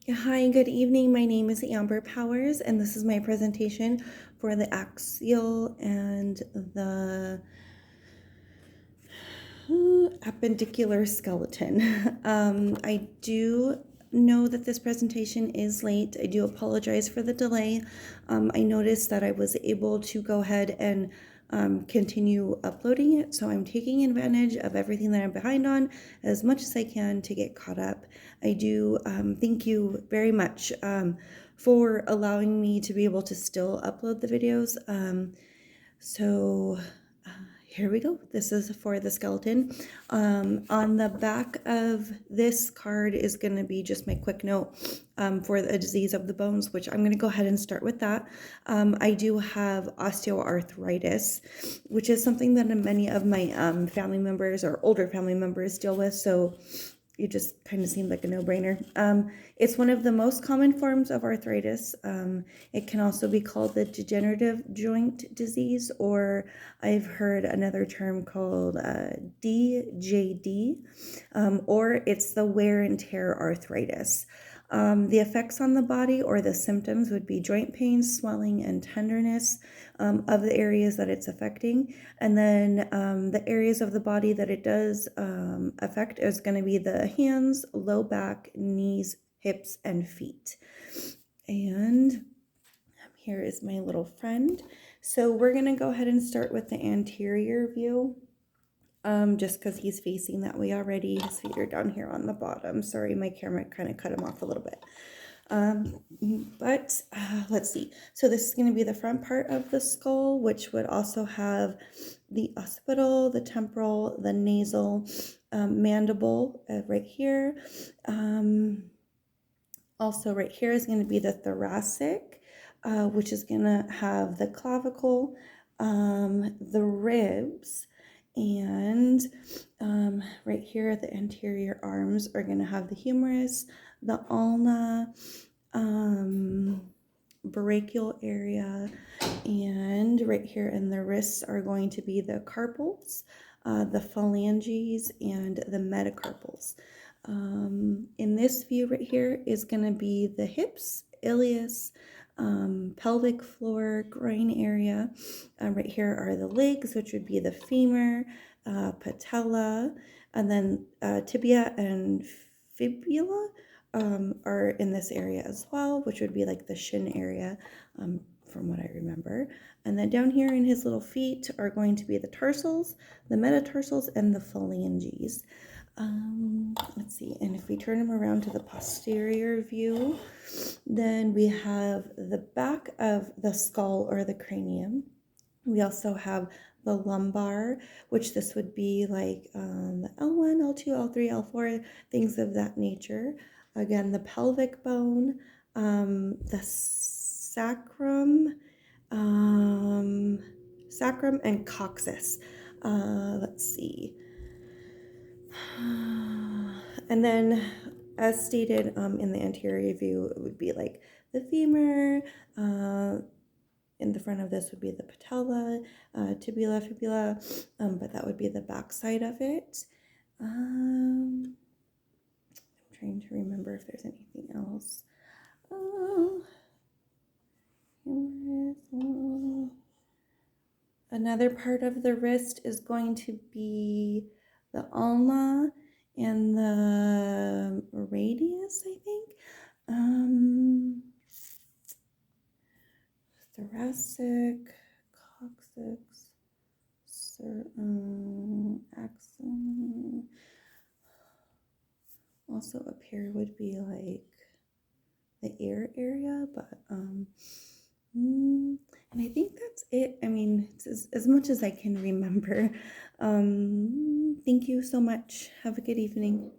Hi, good evening. My name is Amber Powers, and this is my presentation for the axial and the appendicular skeleton. I do know that this presentation is late. I do apologize for the delay. I noticed that I was able to go ahead and continue uploading it, so I'm taking advantage of everything that I'm behind on as much as I can to get caught up. I do thank you very much for allowing me to be able to still upload the videos. So here we go. This is for the skeleton. On the back of this card is going to be just my quick note for the disease of the bones, which I'm going to go ahead and start with that. I do have osteoarthritis, which is something that many of my family members or older family members deal with. So it just kind of seemed like a no-brainer. It's one of the most common forms of arthritis. It can also be called the degenerative joint disease, or I've heard another term called DJD, or it's the wear and tear arthritis. The effects on the body or the symptoms would be joint pain, swelling, and tenderness of the areas that it's affecting. And then the areas of the body that it does affect is going to be the hands, low back, knees, hips, and feet. And here is my little friend. So we're going to go ahead and start with the anterior view. Just because he's facing that way already. His feet are down here on the bottom. Sorry, my camera kind of cut him off a little bit. But let's see. So this is going to be the front part of the skull, which would also have the occipital, the temporal, the nasal, mandible right here. Also right here is going to be the thoracic, which is going to have the clavicle, the ribs, and right here the anterior arms are going to have the humerus, the ulna, brachial area, and right here in the wrists are going to be the carpals, the phalanges, and the metacarpals. In this view right here is going to be the hips, ilius, pelvic floor, groin area. Right here are the legs, which would be the femur, patella, and then tibia and fibula are in this area as well, which would be like the shin area from what I remember. And then down here in his little feet are going to be the tarsals, the metatarsals, and the phalanges. Let's see, and if we turn him around to the posterior view, then we have the back of the skull or the cranium. We also have the lumbar, which this would be like the L1, L2, L3, L4, things of that nature. Again, the pelvic bone, the sacrum, sacrum and coccyx. Let's see. And then, as stated in the anterior view, it would be like the femur. In the front of this would be the patella, tibia, fibula, but that would be the back side of it. I'm trying to remember if there's anything else. Another part of the wrist is going to be the ulna and the radius, I think. Thoracic, coccyx, axon. Also up here would be like the ear area, but and I think that's it. I mean, it's as much as I can remember. Thank you so much. Have a good evening.